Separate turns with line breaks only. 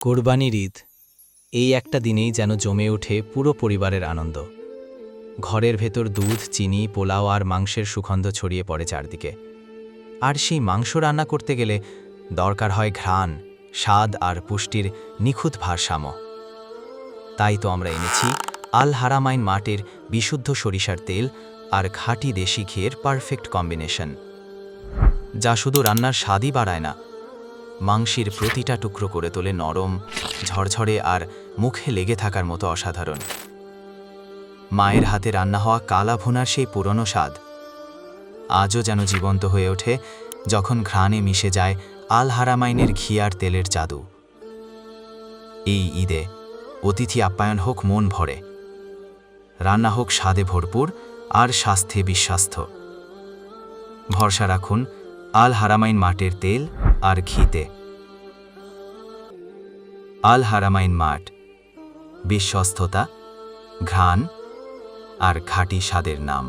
কোরবানির ঈদ এই একটা দিনেই যেন জমে ওঠে পুরো পরিবারের আনন্দ। ঘরের ভেতর দুধ, চিনি, পোলাও আর মাংসের সুগন্ধ ছড়িয়ে পড়ে চারদিকে। আর সেই মাংস রান্না করতে গেলে দরকার হয় ঘ্রাণ, স্বাদ আর পুষ্টির নিখুঁত ভারসাম্য। তাই তো আমরা এনেছি আল হারামাইন মাটের বিশুদ্ধ সরিষার তেল আর খাঁটি দেশি ঘিয়ের পারফেক্ট কম্বিনেশন, যা শুধু রান্নার স্বাদই বাড়ায় না, মাংসের প্রতিটা টুকরো করে তোলে নরম, ঝরঝরে আর মুখে লেগে থাকার মতো অসাধারণ। মায়ের হাতে রান্না হওয়া কালা ভুনার সেই পুরনো স্বাদ আজও যেন জীবন্ত হয়ে ওঠে যখন ঘ্রাণে মিশে যায় আল হারামাইনের ঘি আর তেলের জাদু। এই ঈদে অতিথি আপ্যায়ন হোক মন ভরে, রান্না হোক স্বাদে ভরপুর আর স্বাস্থ্যে বিশ্বস্ত। ভরসা রাখুন আল হারামাইন মাটের তেল আর ঘিতে। আল হারামাইন মাট, বিশ্বস্ততা, ঘ্রাণ আর খাঁটি স্বাদের নাম।